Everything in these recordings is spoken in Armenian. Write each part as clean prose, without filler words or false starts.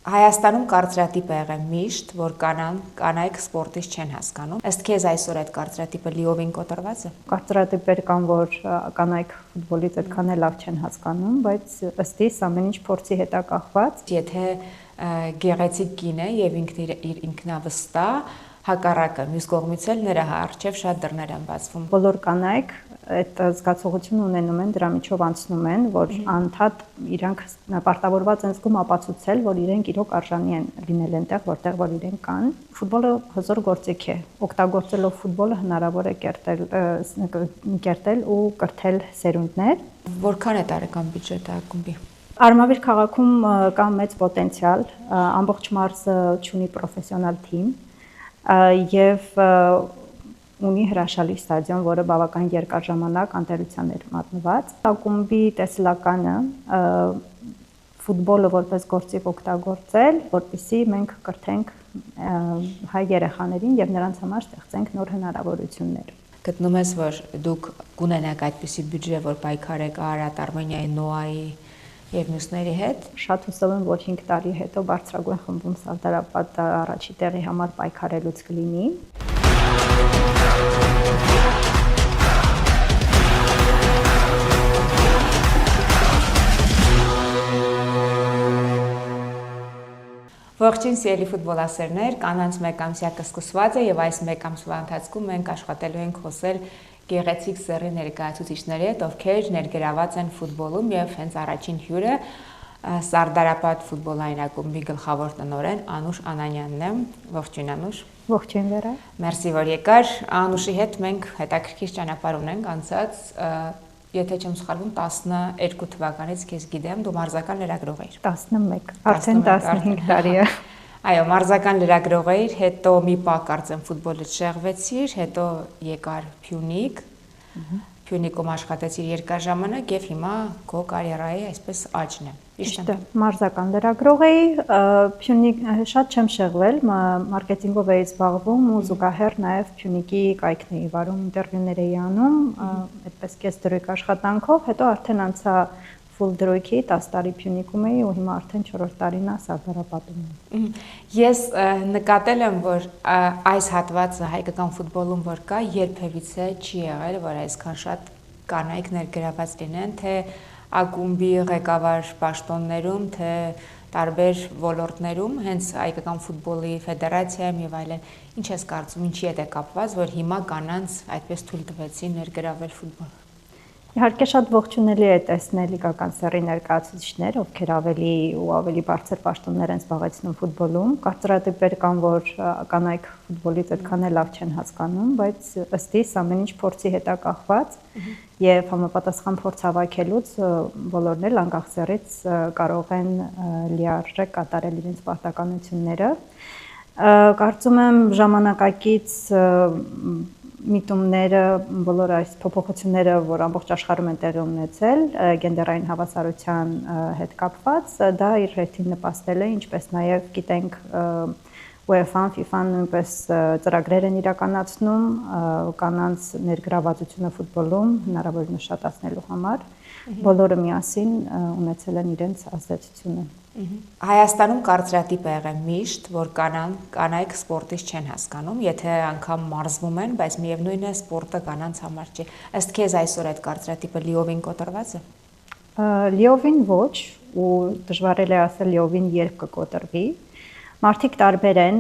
Հայաստանում կարծրատիպ է եղել միշտ, որ կանայք սպորտից չեն հասկանում։ Ըստ քեզ այսօր այդ կարծրատիպը լիովին կոտրված է։ Կարծրատիպեր կան, որ կանայք ֆուտբոլից այդքան էլ լավ չեն հասկանում, բայց ըստ իս ամեն ինչ փորձի հետ է կախված։ Եթե գեղեցիկ կին է եւ իր ինքնավստահ, հակառակը մյուս կողմից էլ նրա առջև շատ դռներ են բացվում։ Բոլոր կանայք այդ զգացողությունը ունենում են, դրա միջով անցնում են, որ անդադ իրանք պարտավորված են զգում ապացուցել, որ իրենք իրոք արժանի են լինել այնտեղ, որտեղ որ իրենք կան։ Ֆուտբոլը հզոր գործիք է։ Օգտագործելով ֆուտբոլը հնարավոր է կերտել ու կրթել սերունդներ։ Որքան է տարեկան բյուջետը ակումբի։ Արմավիր քաղաքում կա մեծ պոտենցիալ, ամբողջ մարզը ունի պրոֆեսիոնալ թիմ եւ ունի հրաշալի ստադիոն, որը բավական երկար ժամանակ անտերության էր մատնված։ Ակումբի տեսլականը ֆուտբոլը որպես գործիք օգտագործել, որպեսզի մենք կրթենք հայ երեխաներին եւ նրանց համար ստեղծենք նոր հնարավորություններ։ Գտնում ես, որ դուք կունենաք այդպիսի բյուջե, որ պայքարեք Արարատ, Արմենիայի, Նոայի եւ մյուսների հետ։ Շատ հուսով եմ, որ 5 տարի հետո բարձրագույն խմբում Սարդարապատ առաջի տեղի համար պայքարելուց կլինի։ Ողջույն սիրելի ֆուտբոլասերներ, կանանց մեկամսյակը սկսված է եւ այս մեկ ամսվա ընթացքում մենք աշխատելու ենք խոսել գեղեցիկ սեռի ներկայացուցիչների հետ, ովքեր ներգրաված են ֆուտբոլում եւ հենց առաջին հյուրը Սարդարապատ ֆուտբոլային ակումբի գլխավոր տնօրեն Անուշ Անանյանն է։ Ողջույն Անուշ։ Ողջույն Վերա։ Մերսի, որ եկար։ Անուշի հետ մենք հետաքրքիր ճանապարհ ունենք անցած, եթե չեմ սխալվում, 12 թվականից քեզ գիտեմ, դու մարզական լրագրող ես։ 11, արդեն 15 տարի է։ Այո, մարզական լրագրող էիր, հետո մի պահ կարծեմ ֆուտբոլից շեղվեցիր, հետո եկար Փյունիկ, Փյունիկում աշխատեցիր երկար ժամանակ եւ հիմա քո կարիերայի այսպես աճն է։ Ճիշտ է, մարզական լրագրող էի, Փյունիկ շատ չեմ շեղվել, մարքեթինգով էի զբաղվում ու զուգահեռ նաեւ Փյունիկի կայքն էի վարում, ինտերվյուներ էի անում, այդպես կես դրույք աշխատանքով, հետո արդեն անցա full դրույքի 10 տարի Փյունիկում էի ու հիմա արդեն 4-րդ տարին է Սարդարապատում եմ։ Ես նկատել եմ, որ այս հատվածը հայկական ֆուտբոլում որ կա, երբևիցե չի եղել, որ այսքան շատ կանայք ներգրաված լինեն, թե ակումբի ղեկավար պաշտոններում, թե տարբեր ոլորտներում, հենց հայկական ֆուտբոլի ֆեդերացիայում եւ այլն։ Ինչ ես կարծում, ինչի հետ է կապված, որ հիմա կանանց այդպես թույլ տվեցին ներգրավել ֆուտբոլ։ Իհարկե շատ ողջունելի է տեսնել իգական սեռի ներկայացուցիչներ, ովքեր ավելի ու ավելի բարձր պաշտոններ են զբաղեցնում ֆուտբոլում։ Կարծրատիպեր կան, որ կանայք ֆուտբոլից այդքան էլ լավ չեն հասկանում, բայց ըստ իս ամեն ինչ փորձի հետ է կախված եւ համապատասխան փորձ հավաքելուց բոլորն էլ անկախ սեռից կարող են լիարժեք կատարել իրենց պարտականությունները։ Կարծում եմ ժամանակակից միտումները, բոլոր այս փոփոխությունները, որ ամբողջ աշխարհում են տեղի ունեցել, գենդերային հավասարության հետ կապված, դա իր հերթին նպաստել է, ինչպես նաև գիտենք UEFA-ն, FIFA-ն նույնպես ծրագրեր են իրականացնում կանանց ներգրավվածությունը ֆուտբոլում հնարավորինս շատացնելու համար, բոլորը միասին ունեցել են իրենց ազդեցությունը։ Հայաստանում կարծրատիպ է եղել միշտ, որ կանայք սպորտից չեն հասկանում, եթե անգամ մարզվում են, բայց միևնույն է սպորտը կանանց համար չի։ Ըստ քեզ այսօր այդ կարծրատիպը լիովին կոտրված է։ Լիովին ոչ, ու դժվար է ասել լիովին երբ կկոտրվի։ Մարդիկ տարբեր են,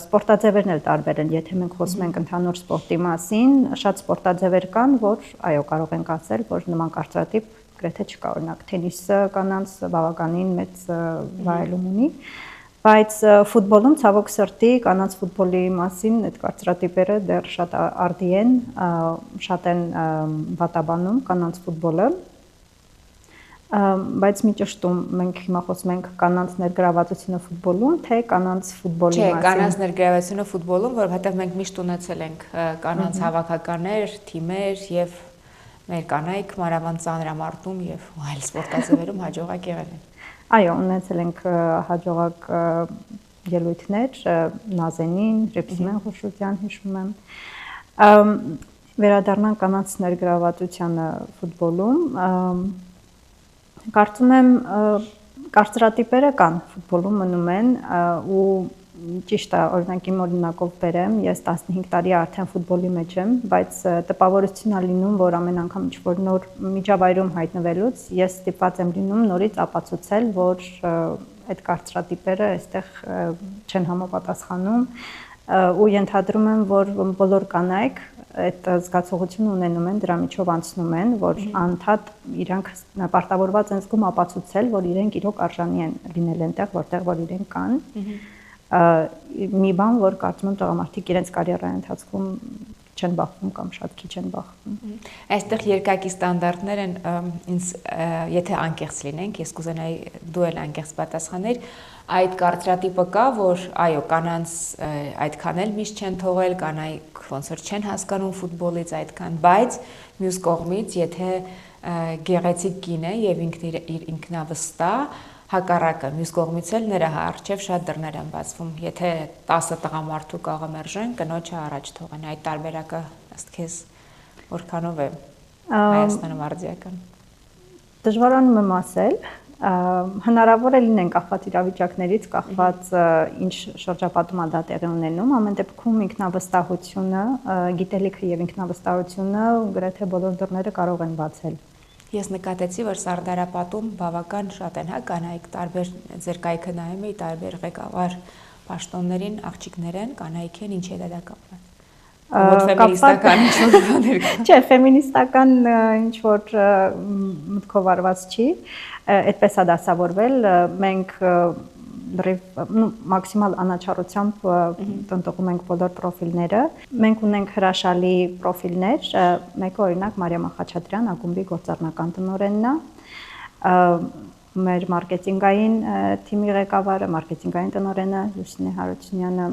սպորտաձևերն էլ տարբեր են, եթե մենք խոսում ենք ընդհանուր սպորտի մասին, շատ սպորտաձևեր կան, որ այո, կարող ենք ասել, որ նման կարծրատիպ գրեթե չկա, օրինակ թենիսը կանանց բավականին մեծ վայելում ունի, բայց ֆուտբոլում ցավոք սրտի կանանց ֆուտբոլի մասին այդ կարծրատիպերը դեռ շատ արդի են, շատ են վատաբանում կանանց ֆուտբոլը, բայց մի ճշտում մենք հիմա խոսում ենք կանանց ներգրավվածությունը ֆուտբոլում, թե կանանց ֆուտբոլի մասին։ Չէ, կանանց ներգրավվածությունը ֆուտբոլում, որովհետև մենք միշտ ունեցել ենք կանանց հավաքականներ, թիմեր եւ մեր կանայք մանավանդ ծանրամարտում եւ այլ սպորտաձևերում հաջողակ եղել են։ Այո, ունեցել ենք հաջողակ ելույթներ, Նազենին, Ռիփսիմեն Խուշուտյան հիշում եմ։ Վերադառնանք կանանց ներգրավվածությանը ֆուտբոլում, կարծում եմ Կարծրատիպերը կան ֆուտբոլում մնում են ու ճիշտ է, օրինակ իմ օրինակով բերեմ, ես 15 տարի արդեն ֆուտբոլի մեջ եմ, բայց տպավորություն է լինում, որ ամեն անգամ ինչ-որ նոր միջավայրում հայտնվելուց ես ստիպված եմ լինում նորից ապացուցել, որ այդ կարծրատիպերը այստեղ չեն համապատասխանում ու ենթադրում եմ, որ բոլոր կանայք այդ զգացողությունը ունենում են, դրա միջով անցնում են, որ անդադ իրանք պարտավորված են զգում ապացուցել, որ իրենք իրոք արժանի են լինել այնտեղ, որ իրենք կան։ Մի բան, որ կարծում եմ տղամարդիկ իրենց կարիերայի ընթացքում չեն բախվում կամ շատ քիչ են բախվում։ Այստեղ երկակի ստանդարտներ են, ինձ եթե անկեղծ լինենք, ես կուզենայի դու էլ անկեղծ պատասխաներ, այդ կարծրատիպը կա, որ այո, կանանց այդքան էլ միշտ չեն թողել, կանայք ոնց որ չեն հասկանում ֆուտբոլից այդքան, բայց մյուս կողմից, եթե գեղեցիկ կին է եւ ինքնավստահ, հակառակը մյուս կողմից էլ նրա առջև շատ դռներ են բացվում, եթե 10 տղամարդու կաղամերժեն, կնոջը առաջ թողեն, այդ տարբերակը ըստ քեզ որքանով է Հայաստանում արդիական։ Դժվարանում եմ ասել, հնարավոր է լինեն կախված իրավիճակներից, կախված ինչ շրջապատում է դա տեղի ունենում, ամեն դեպքում ինքնավստահությունը, գիտելիքը եւ ինքնավստահությունը գրեթե բոլոր դռները կարող են բացել։ Ես նկատեցի, որ Սարդարապատում բավական շատ են կանայք, տարբեր ձեր կայքը նայում էի, տարբեր ղեկավար պաշտոններին աղջիկներ են, կանայք են, ինչի է դա կապված։ Ոչ ֆեմինիստական ինչ-որ բաներ կա։ Չէ, ֆեմինիստական ինչ-որ մտքով արված չի, այդպես է դասավորվել, մենք մաքսիմալ անաչառությամբ տնտղում ենք բոլոր պրոֆիլները։ Մենք ունենք հրաշալի պրոֆիլներ, մեկը օրինակ Մարիամա Խաչատրյան, ակումբի գործառնական տնօրենն է, մեր մարքեթինգային թիմի ղեկավարը, մարքեթինգային տնօրենը Լուսինե Հարությունյանը։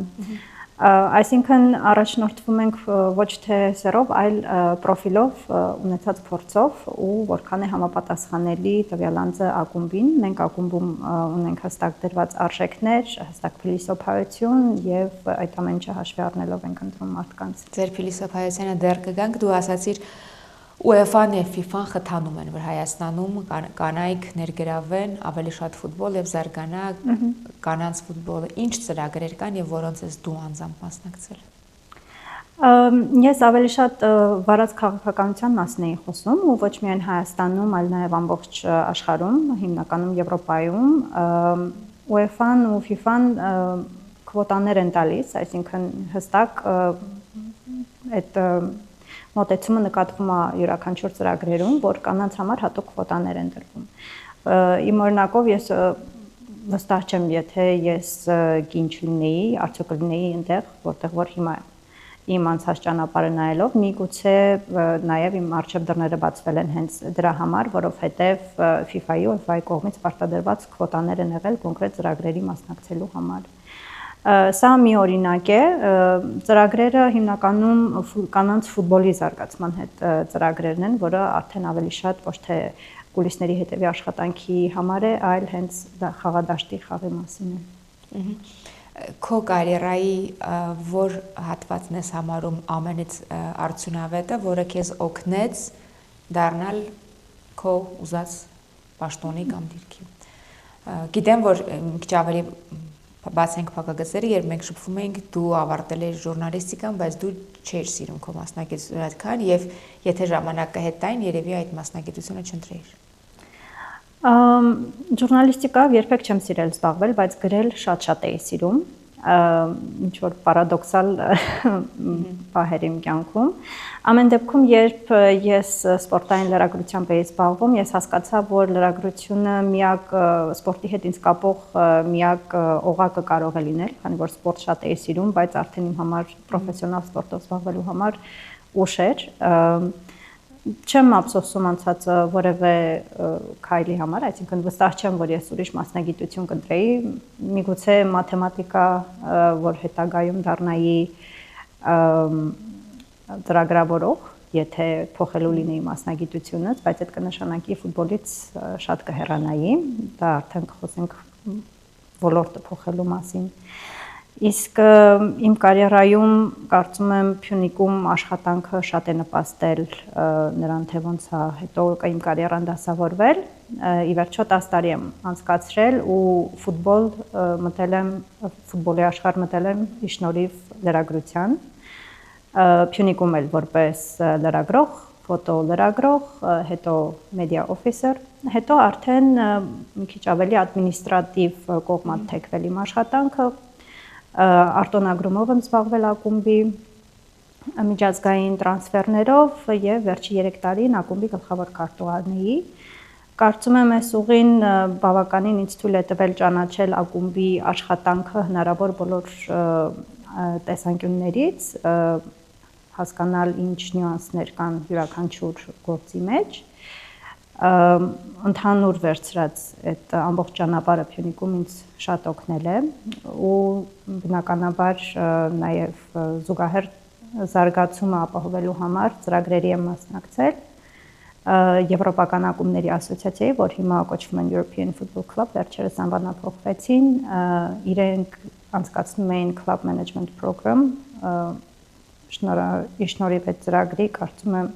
Այսինքն առաջնորդվում ենք ոչ թե սերով, այլ պրոֆիլով, ունեցած փորձով ու որքան է համապատասխանելի տվյալ անձը ակումբին։ Մենք ակումբում ունենք հստակ դրված արժեքներ, հստակ փիլիսոփայություն եւ այդ ամեն ինչը հաշվի առնելով ենք ընտրում մարդկանց։ Ձեր փիլիսոփայությանը դեռ կգանք, դու ասացիր UEFA-ն եւ FIFA-ն խթանում են, որ Հայաստանում կանայք ներգրավվեն ավելի շատ ֆուտբոլ եւ զարգանա կանանց ֆուտբոլը։ Ինչ ծրագրեր կան եւ որոնց ես դու անձամբ մասնակցել։ Ես ավելի շատ վարած քաղաքականության մասն էի խոսում ու ոչ միայն Հայաստանում, այլ նաեւ ամբողջ աշխարհում, հիմնականում Եվրոպայում UEFA-ն ու FIFA-ն քվոտաներ են տալիս, այսինքն հստակ այդ մոտեցումը նկատվում է յուրաքանչյուր ծրագրերում, որ կանանց համար հատուկ քվոտաներ են տրվում։ Իմ օրինակով ես վստահ չեմ, եթե ես կին չլինեի, արդյոք կլինեի այնտեղ, որտեղ որ հիմա իմ անցած ճանապարհը նայելով, միգուցե նաև իմ առջև դռները բացվել են հենց դրա համար, որովհետև FIFA-ի ու UEFA-ի կողմից պարտադրված քվոտաներ են եղել կոնկրետ ծրագրերի մասնակցելու համար։ Սա մի օրինակ է, ծրագրերը հիմնականում կանանց ֆուտբոլի զարգացման հետ ծրագրերն են, որը արդեն ավելի շատ ոչ թե կուլիսների հետևի աշխատանքի համար է, այլ հենց խաղադաշտի խաղի մասին է։ Քո կարիերայի որ հատվածն ես համարում ամենից արդյունավետը, որը քեզ օգնեց դառնալ քո ուզած պաշտոնի կամ դիրքի։ Գիտեմ, որ քիչ ավելի բացենք փակագծերը, երբ մենք շփվում էինք, դու ավարտել ես ժուրնալիստիկան, բայց դու չէիր սիրում քո մասնագիտությունը այդքան եւ եթե ժամանակը հետային, երևի այդ մասնագիտությունը չընտրեիր։ Ժուրնալիստիկայով երբեք չեմ սիրել զբաղվել, բայց գրել շատ էի սիրում, ինչ որ պարադոքսալ բաներ իմ կյանքում։ Ամեն դեպքում, երբ ես սպորտային լրագրությամբ էի զբաղվում, ես հասկացա, որ լրագրությունը միակ սպորտի հետ ինձ կապող միակ օղակը կարող է լինել, քանի որ սպորտ շատ էի սիրում, բայց արդեն իմ համար պրոֆեսիոնալ սպորտով զբաղվելու համար ուշ էր։ Չեմ ափսոսում անցած որևէ քայլի համար, այսինքն վստահ չեմ, որ ես ուրիշ մասնագիտություն կընտրեի, միգուցե մաթեմատիկա, որ հետագայում դառնայի ծրագրավորող, եթե փոխելու լինեի մասնագիտությունից, բայց այդ կնշանակի ֆուտբոլից շատ կհեռանայի, դա արդեն կխոսենք ոլորտը փոխելու մասին։ Իսկ իմ կարիերայում կարծում եմ Փյունիկում աշխատանքը շատ է նպաստել նրան, թե ոնց է հետո իմ կարիերան դասավորվել։ Ի վերջո 10 տարի եմ անցկացրել ու ֆուտբոլի աշխարհ մտել եմ ի շնորհիվ լրագրության։ Փյունիկում էլ որպես լրագրող, ֆոտոլրագրող, հետո մեդիա օֆիսեր, հետո արդեն մի քիչ ավելի ադմինիստրատիվ կողմը թեքվել իմ աշխատանքը։ Արտոնագրումով եմ զբաղվել ակումբի, միջազգային տրանսֆերներով եւ վերջի 3 տարին ակումբի գլխավոր քարտուղարն էի։ Կարծում եմ այս ուղին բավականին ինձ թույլ է տվել ճանաչել ակումբի աշխատանքը հնարավոր բոլոր տեսանկյուններից, հասկանալ ինչ նյուանսներ կան յուրաքանչյուր գործի մեջ, ընդհանուր վերցրած այդ ամբողջ ճանապարհը Փյունիկում ինձ շատ օգնել է ու բնականաբար նաև զուգահեռ զարգացումը ապահովելու համար ծրագրերի եմ մասնակցել Եվրոպական ակումբների ասոցիացիայի, որ հիմա կոչվում են European Football Club, վերջերս անվանափոխվեցին, իրենք անցկացնում էին Club Management Program, շնորհիվ այդ ծրագրի կարծում եմ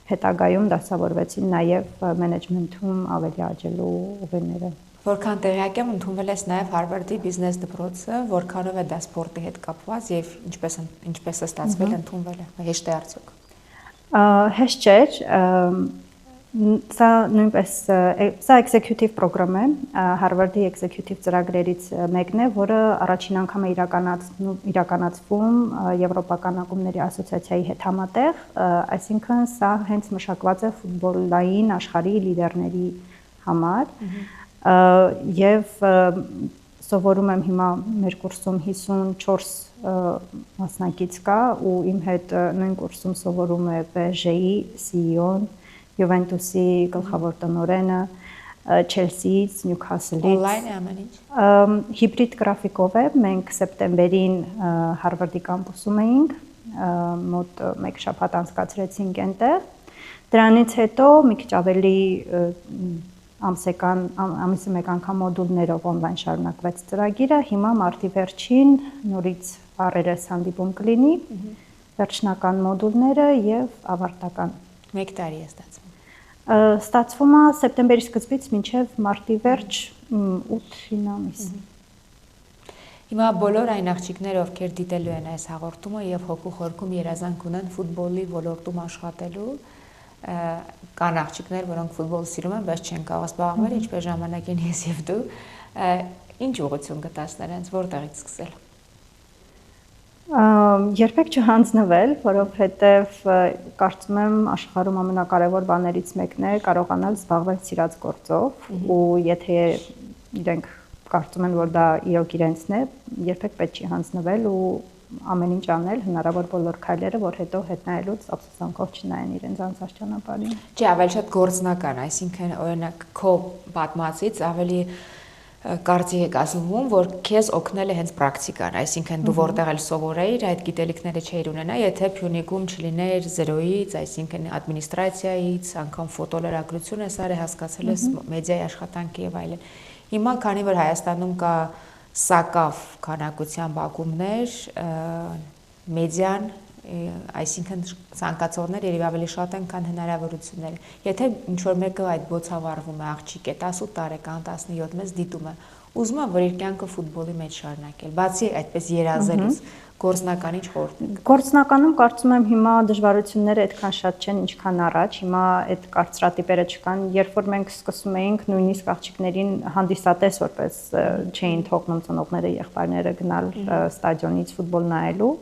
հետագայում դասավորվեցին նաև մենեջմենթում ավելի աճելու ուղիները։ Որքան տեղյակ եմ, ընդունվել ես նաև Հարվարդի բիզնես դպրոցը, որքանով է դա սպորտի հետ կապված եւ ինչպես է ստացվել ընդունվելը։ Հեշտ է արդյոք։ Հեշտ չէր, սա նույնպես սա executive program է, Հարվարդի executive ծրագրերից մեկն է, որը առաջին անգամ է իրականացվում Եվրոպական ակումբների ասոցիացիայի հետ համատեղ, այսինքն սա հենց մշակված է ֆուտբոլային աշխարհի լիդերների համար եւ սովորում եմ հիմա մեր կուրսում 54 մասնակից կա ու իմ հետ նույն կուրսում սովորում է PSG-ի CEO-ն, Juventus-ի գլխավոր տնօրենը, Chelsea-ից, Newcastle-ից։ Օնլայն է ամեն ինչ։ Հիբրիդ գրաֆիկով է, մենք սեպտեմբերին Հարվարդի կամպուսում էինք, մոտ 1 շաբաթ անցկացրեցինք այնտեղ։ Դրանից հետո մի քիչ ավելի ամիսը մեկ անգամ մոդուլներով օնլայն շարունակվեց ծրագիրը, հիմա մարտի վերջին նորից RRS հանդիպում կլինի, վերջնական մոդուլները եւ ավարտական։ 1 տարի է ստացվում։ Ստացվում է սեպտեմբերի սկզբից մինչև մարտի վերջ 8-9 ամիս։ Հիմա բոլոր այն աղջիկները, ովքեր դիտելու են այս հաղորդումը եւ հոգու խորքում երազանք ունեն ֆուտբոլի ոլորտում աշխատելու, կան աղջիկներ, որոնք ֆուտբոլ սիրում են, բայց չեն կարող զբաղվել, ինչպես ժամանակին ես եւ դու, ինչ ուղղություն գտած նրանց, որտեղից սկսել։ Երբեք չհանձնվել, որովհետև կարծում եմ աշխարհում ամենակարևոր բաներից մեկն է կարողանալ զբաղվել սիրած գործով ու եթե իրենք կարծում են, որ դա իրոք իրենցն է, երբեք պետք չի հանձնվել ու ամեն ինչ անել, հնարավոր բոլոր քայլերը, որ հետո հետ նայելուց ափսոսանքով չնայեն իրենց անցած ճանապարհին։ Չէ, ավելի շատ գործնական, այսինքն օրինակ քո պատմածից ավելի կարծիք եք ասում, որ քեզ օգնել է հենց պրակտիկան, այսինքն դու որտեղ էլ սովորեիր, այդ գիտելիքները չէիր ունենա, եթե Փյունիկում չլիներ զերոյից, այսինքն ադմինիստրացիայից, անգամ ֆոտոլրագրություն ես արել, հասկացել ես մեդիայի աշխատանքի եւ այլն։ Հիմա քանի որ Հայաստանում կա սակավ քանակությամբ ակումբներ, մեդիան, այսինքն ցանկացողներ երևի ավելի շատ են, քան հնարավորությունները։ Եթե ինչ-որ մեկը այդ բոցավառվում է, աղջիկ է, 18 տարեկան, 17, մեզ դիտում է, ուզում է, որ իր կյանքը ֆուտբոլի մեջ շարունակել, բացի այդպես երազելուց, գործնական ինչ խորհուրդ եք։ Գործնականում կարծում եմ հիմա դժվարությունները այդքան շատ չեն, ինչքան առաջ, հիմա այդ կարծրատիպերը չկան, երբ որ մենք սկսում էինք նույնիսկ աղջիկներին հանդիսատես որպես չէին թողնում ծնողները, եղբայրները գնալ ստադիոնից ֆուտբոլ նայելու։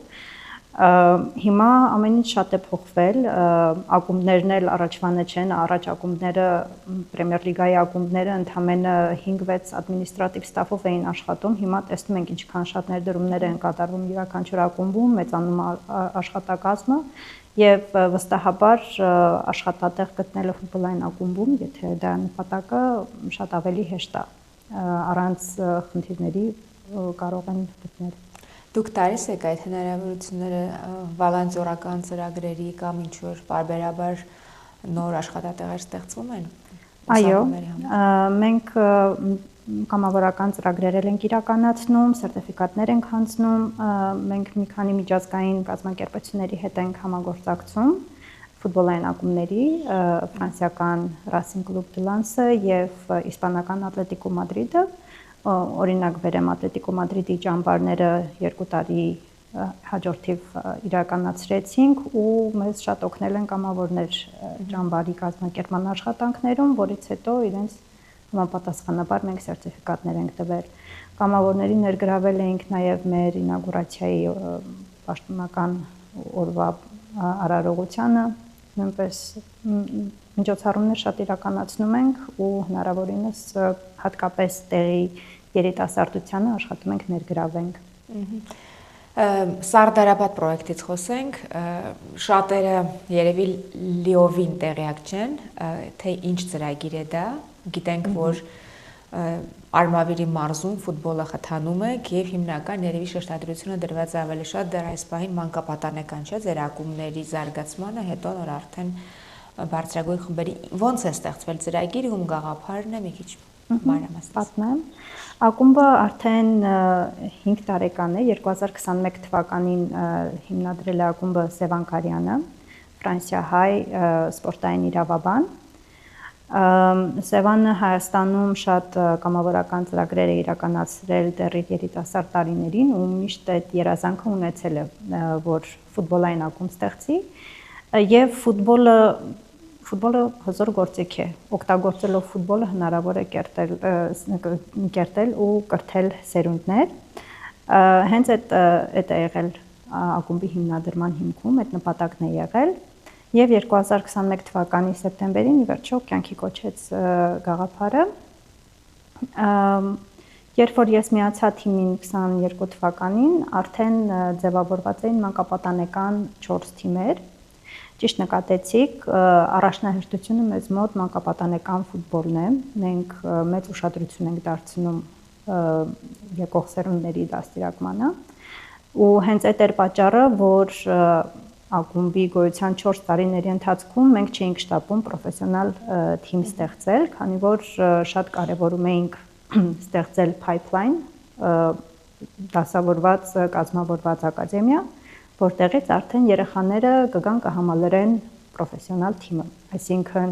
Հիմա ամեն ինչ շատ է փոխվել, ակումբներն էլ առաջվանը չեն, առաջ ակումբները Պրեմիեր լիգայի ակումբները ընդամենը 5-6 ադմինիստրատիվ ստաֆով էին աշխատում, հիմա տեսնում ենք ինչքան շատ ներդրումներ են կատարվում յուրաքանչյուր ակումբում, մեծանում աշխատակազմը եւ վստահաբար աշխատատեղ գտնելը ֆուտբոլային ակումբում, եթե դա նպատակը շատ ավելի հեշտ է, առանց խնդիրների կարող են գտնել։ Դուք տարիս եք այդ հնարավորությունները վոլոնտերական ծրագրերի կամ ինչ-որ բարբերաբար նոր աշխատատեղեր ստեղծվում են։ Այո, մենք կամավորական ծրագրեր ենք իրականացնում, սերտիֆիկատներ ենք հանձնում, մենք մի քանի միջազգային կազմակերպությունների հետ ենք համագործակցում, ֆուտբոլային ակումբների, ֆրանսիական Racing Club de Lens-ը եւ իսպանական Atletico Madrid-ը, օրինակ վերեմ Atletico Madrid-ի ճամբարները 2 տարի հաջորդիվ իրականացրեցինք ու մեզ շատ օգնել են կամավորներ ճամբարի կազմակերպման աշխատանքներում, որից հետո իրենց համապատասխանաբար մենք սերտիֆիկատներ ենք տվել։ Կամավորների ներգրավել էինք նաև մեր ինագուրացիայի պաշտոնական օրվա արարողությանը, նույնպես միջոցառումներ շատ իրականացնում ենք ու հնարավորինս հատկապես տեղի երիտասարդությանը աշխատում ենք ներգրավենք։ Սարդարաբադ պրոյեկտից խոսենք, շատերը երևի լիովին տեղյակ չեն, թե ինչ ծրագիր է դա, գիտենք, որ Արմավիրի մարզում ֆուտբոլը խթանում եք եւ հիմնական երևի շեշտադրությունը դրված է ավելի շատ դեռ այս պահին մանկապատանեկան չէ, ձեր ակումբների զարգացմանը, հետո նոր արդեն բարձրագույն խմբերի ո՞նց է ստեղծվել ծրագիրը, ում գաղափարն է, մի քիչ մանրամասն պատմեմ։ Ակումբը արդեն 5 տարեկան է, 2021 թվականին հիմնադրել է ակումբը Սևան Կարյանը, ֆրանսիահայ սպորտային իրավաբան։ Սևանը Հայաստանում շատ կամավորական ծրագրեր է իրականացրել դեռ երիտասարդ տարիներին ու միշտ այդ երազանքը ունեցել է, որ ֆուտբոլային ակումբ ստեղծի եւ ֆուտբոլը հզոր գործիք է, օգտագործելով ֆուտբոլը հնարավոր է կերտել ու կրթել սերունդներ։ Հենց այդ է եղել ակումբի հիմնադրման հիմքում, այդ նպատակն է եղել եւ 2021 թվականի սեպտեմբերին ի վերջո կյանքի կոչեց գաղափարը։ Երբ որ ես միացա թիմին 22 թվականին, արդեն ձևավորված էին մանկապատանեկան 4 թիմեր։ Ճիշտ նկատեցիք, առաջնահերթությունը մեզ մոտ մանկապատանեկան ֆուտբոլն է։ Մենք մեծ ուշադրություն ենք դարձնում եկող սերունդների դաստիարակմանը։ Ու հենց այդ էր պատճառը, որ ակումբի գոյության 4 տարիների ընթացքում մենք չէինք շտապում պրոֆեսիոնալ թիմ ստեղծել, քանի որ շատ կարևորում էինք ստեղծել pipeline, դասավորված, կազմավորված ակադեմիա, որտեղից արդեն երեխաները կգան կհամալրեն պրոֆեսիոնալ թիմը, այսինքն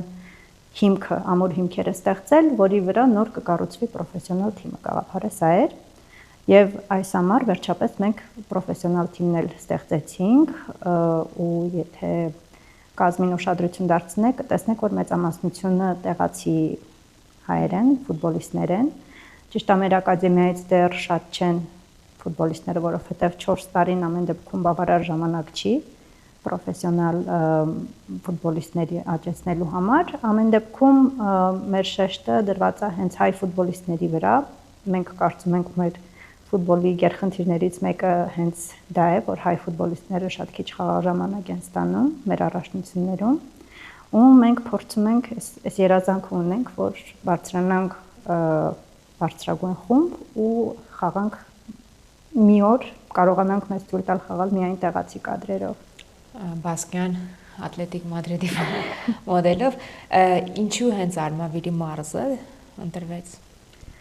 հիմքը, ամուր հիմքերը ստեղծել, որի վրա նոր կկառուցվի պրոֆեսիոնալ թիմը, գաղափարը սա էր, եւ այս համար վերջապես մենք պրոֆեսիոնալ թիմն էլ ստեղծեցինք ու եթե կազմին ուշադրություն դարձնեք, կտեսնեք, որ մեծամասնությունը տեղացի հայեր են, ֆուտբոլիստներ են, ճիշտ է մեր ակադեմիայից դեռ շատ չեն ֆուտբոլիստները, որովհետև 4 տարին ամեն դեպքում բավարար ժամանակ չի պրոֆեսիոնալ ֆուտբոլիստների աճեցնելու համար, ամեն դեպքում մեր շեշտը դրված է հենց հայ ֆուտբոլիստների վրա, մենք կարծում ենք մեր ֆուտբոլի գերխնդիրներից մեկը հենց դա է, որ հայ ֆուտբոլիստները շատ քիչ խաղաղ ժամանակ են ստանում մեր առաջնություններում, ու մենք փորձում ենք այս երազանքը ունենք, որ բարձրանանք բարձրագույն խումբ ու խաղանք մի օր կարողանանք մեզ թույլ տալ խաղալ միայն տեղացի կադրերով։ Բասկյան Ատլետիկ Մադրիդի մոդելով, ինչու հենց Արմավիրի մարզը ընտրվեց։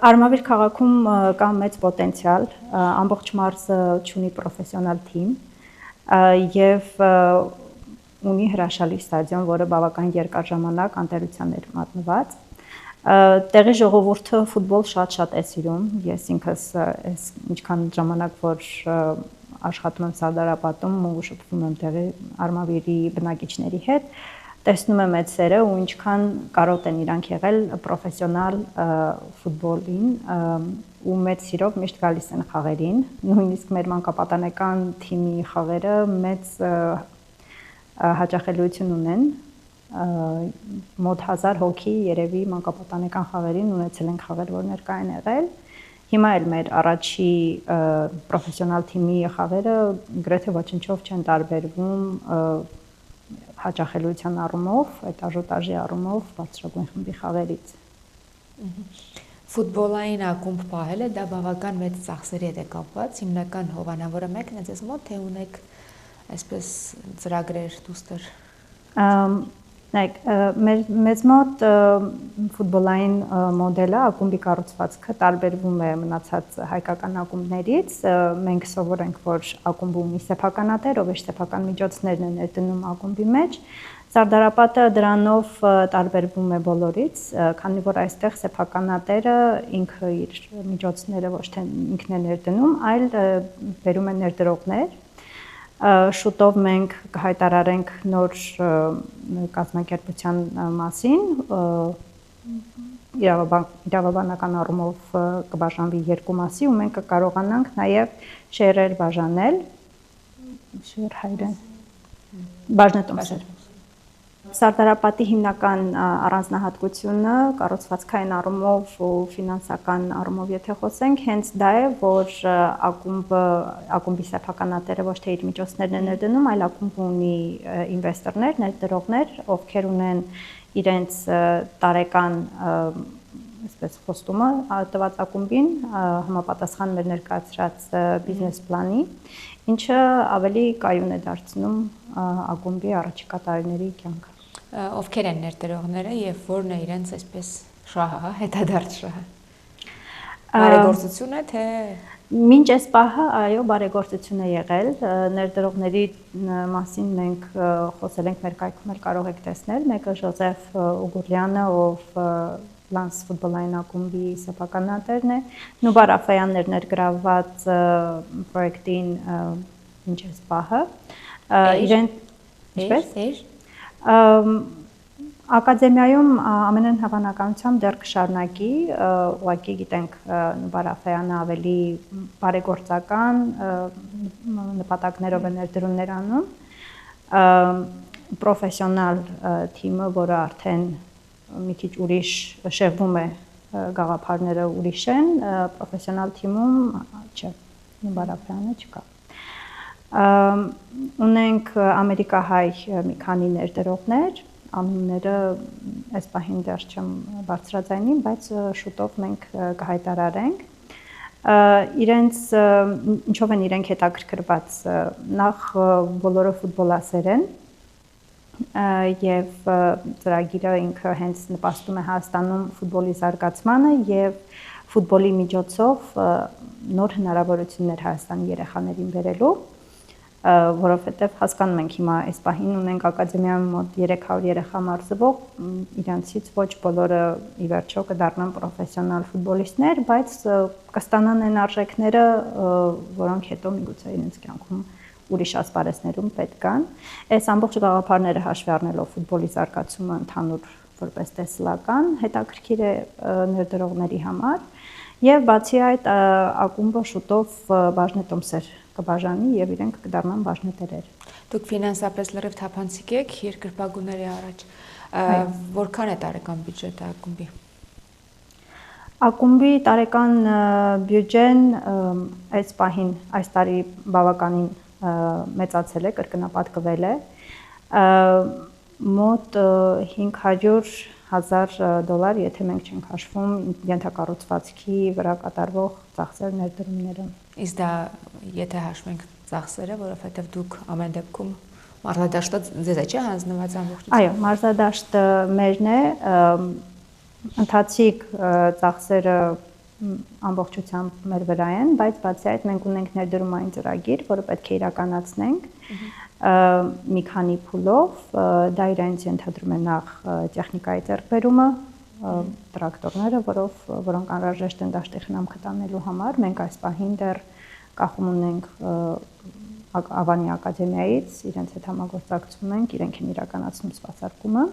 Արմավիր քաղաքում կա մեծ պոտենցիալ, ամբողջ մարզը ունի պրոֆեսիոնալ թիմ եւ ունի հրաշալի ստադիոն, որը բավական երկար ժամանակ անտերության էր մատնված։ Տեղի ժողովուրդը ֆուտբոլ շատ է սիրում, ես ինքս այս ինչքան ժամանակ որ աշխատում եմ Սարդարապատում ու շփվում եմ տեղի Արմավիրի բնակիչների հետ, տեսնում եմ այդ սերը ու ինչքան կարոտ են իրանք եղել պրոֆեսիոնալ ֆուտբոլին ու մեծ սիրով միշտ գալիս են խաղերին, նույնիսկ մեր մանկապատանեկան թիմի խաղերը մեծ հաճախելիություն ունեն, մոտ 1000 հոգի երևի մանկապատանեկան խաղերին ունեցել են խաղեր, որ ներկա են եղել։ Հիմա էլ մեր առաջի պրոֆեսիոնալ թիմի խաղերը գրեթե ոչնչով չեն տարբերվում հաճախելիության առումով, այդ աժոտաժի առումով բարձրագույն խմբի խաղերից։ Ֆուտբոլային ակումբ պահելը դա բավական մեծ ծախսերի հետ է կապված, հիմնական հովանավորը մեկն է ձեզ մոտ, թե ունեք այսպես ծրագրեր դուստր։ Նայեք, մեզ մոտ ֆուտբոլային մոդելը, ակումբի կառուցվածքը տարբերվում է մնացած հայկական ակումբներից։ Մենք սովոր ենք, որ ակումբը ունի սեփականատեր, ով իր սեփական միջոցներն է ներդնում ակումբի մեջ։ Սարդարապատը դրանով տարբերվում է բոլորից, քանի որ այստեղ սեփականատերը ինքը իր միջոցները ոչ թե ինքն է ներդնում, այլ բերում է ներդրողներ։ Շուտով մենք կհայտարարենք նոր կազմակերպության մասին, իրավաբանական առումով կբաժանվի երկու մասի ու մենք կկարողանանք նաև շերեր բաժանել, բաժնետոմսեր։ Սարդարապատի հիմնական առանձնահատկությունը կառուցվածքային առումով ու ֆինանսական առումով եթե խոսենք, հենց դա է, որ ակումբի սեփականատերը ոչ թե իր միջոցներն է ներդնում, այլ ակումբը ունի ինվեստորներ, ներդրողներ, ովքեր ունեն իրենց տարեկան այսպես խոստումը տված ակումբին համապատասխան մեր ներկայացրած բիզնես պլանի, ինչը ավելի կայուն է դարձնում ակումբի առաջիկա տարիների կյանքը։ Ովքեր են ներդրողները եւ որն է իրենց այսպես շահը, հետադարձ շահը։ Բարեգործություն է թե մինչ այս պահը այո բարեգործություն է եղել, ներդրողների մասին մենք խոսել ենք մեր կայքում, կարող եք տեսնել, մեկը Ժոզեֆ Ուգուրյանը, ով Լանս ֆուտբոլային ակումբի սեփականատերն է, Նուբա Ռաֆայանն էր ներգրավված պրոյեկտին մինչ այս պահը։ Իրեն ինչպես Ակադեմիայում ամենայն հավանականությամբ դեռ կշարունակի, ուղղակի գիտենք Նուբա Ռաֆայանը ավելի բարեգործական նպատակներով է ներդրումներ անում, պրոֆեսիոնալ թիմը, որը արդեն մի քիչ ուրիշ շեղվում է գաղափարները ուրիշ են, պրոֆեսիոնալ թիմում չէ, Նուբա Ռաֆայանը չկա։ Ունենք ամերիկահայ մի քանի ներդրողներ, անունները այս պահին դեռ չեմ բարձրաձայնի, բայց շուտով մենք կհայտարարենք։ Իրենց ինչով են իրենք հետաքրքրված, նախ բոլորը ֆուտբոլասեր են եւ ծրագիրը ինքը հենց նպաստում է Հայաստանում ֆուտբոլի զարգացմանը եւ ֆուտբոլի միջոցով նոր հնարավորություններ Հայաստանի երեխաներին բերելու, որովհետև հասկանում ենք հիմա այս պահին ունենք ակադեմիայում մոտ 300 երեխա մարզվող, իրանցից ոչ բոլորը ի վերջո կդառնան պրոֆեսիոնալ ֆուտբոլիստներ, բայց կստանան այն արժեքները, որոնք հետո միգուցե իրենց կյանքում ուրիշ ասպարեզներում պետք կան։ Այս ամբողջ գաղափարները հաշվի առնելով ֆուտբոլի զարգացումը ընդհանուր որպես տեսլական հետաքրքիր է ներդրողների համար եւ բացի այդ ակումբը շուտով բաժնետոմսեր կբաժանի եւ իրենք կդառնան բաժնետերեր։ Դուք ֆինանսապես լրիվ թափանցիկ եք երկրպագուների առաջ։ Որքան է տարեկան բյուջետը ակումբի։ Ակումբի տարեկան բյուջեն այս պահին այս տարի բավականին մեծացել է, կրկնապատկվել է։ Մոտ $500,000, եթե մենք չենք հաշվում ենթակառուցվածքի վրա կատարվող ծախսեր ներդրումները։ Իսկ դա եթե հաշվենք ծախսերը, որովհետև դուք ամեն դեպքում մարզադաշտը ձեզ է չէ հանձնված ամբողջությամբ։ Այո, մարզադաշտը մերն է, ընթացիկ ծախսերը ամբողջությամբ մեր վրա են, բայց բացի այդ մենք ունենք ներդրումային ծրագիր, որը պետք է իրականացնենք մի քանի փուլով, դա իրենց ենթադրում է նախ տեխնիկայի ձեռքբերումը, տրակտորները, որոնք անհրաժեշտ են դաշտի խնամքը տանելու համար, մենք այս պահին դեռ կախում ունենք Ավանի ակադեմիայից, իրենց հետ համագործակցում ենք, իրենք են իրականացնում սպասարկումը։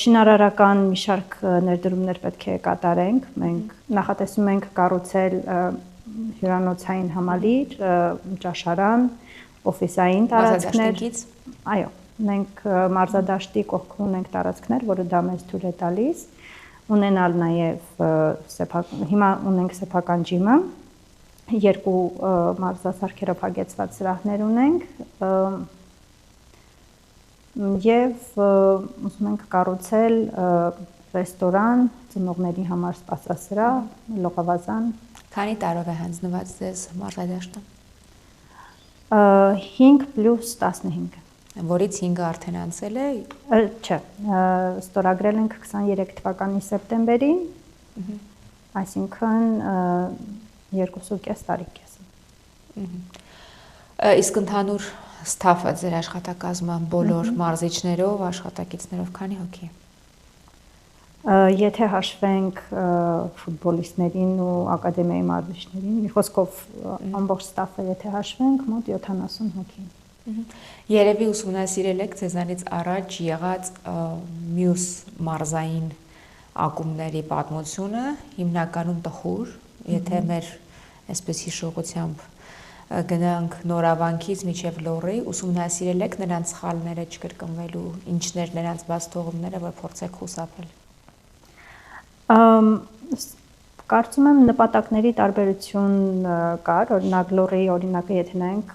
Շինարարական մի շարք ներդրումներ պետք է կատարենք, մենք նախատեսում ենք կառուցել հյուրանոցային համալիր, ճաշարան, օֆիսային տարածքներ։ Այո, մենք մարզադաշտի կողքում ունենք տարածքներ, որը դա մեզ թույլ է տալիս, ունենալ նաև հիմա ունենք սեփական ջիմը, երկու մարզասարքերով հագեցված սրահներ ունենք եւ ուզում ենք կառուցել ռեստորան, ծնողների համար սպասասրահ, լողավազան։ Քանի տարով է հանձնված ձեզ մարզադաշտը։ 5 + 15։ որից 5-ը արդեն անցել է։ Չէ, ստորագրել ենք 23 թվականի սեպտեմբերին, այսինքն 2.5 տարի կես։ Իսկ ընդհանուր ստաֆը ձեր աշխատակազմը բոլոր մարզիչներով, աշխատակիցներով քանի հոգի։ Եթե հաշվենք ֆուտբոլիստներին ու ակադեմիայի մարզիչներին, մի խոսքով ամբողջ ստաֆը եթե հաշվենք, մոտ 70 հոգի։ Երևի ուսումնասիրել եք ձեզանից առաջ եղած մյուս մարզային ակումբների պատմությունը, հիմնականում տխուր, եթե մեր այսպես հիշողությամբ գնանք Նորավանքից մինչև Լոռի, ուսումնասիրել եք նրանց սխալները չկրկնվելու, ինչներ նրանց բաց թողումները, որ փորձեք խուսափել։ Կարծում եմ նպատակների տարբերություն կար, օրինակ Լոռիի օրինակը եթե նայենք,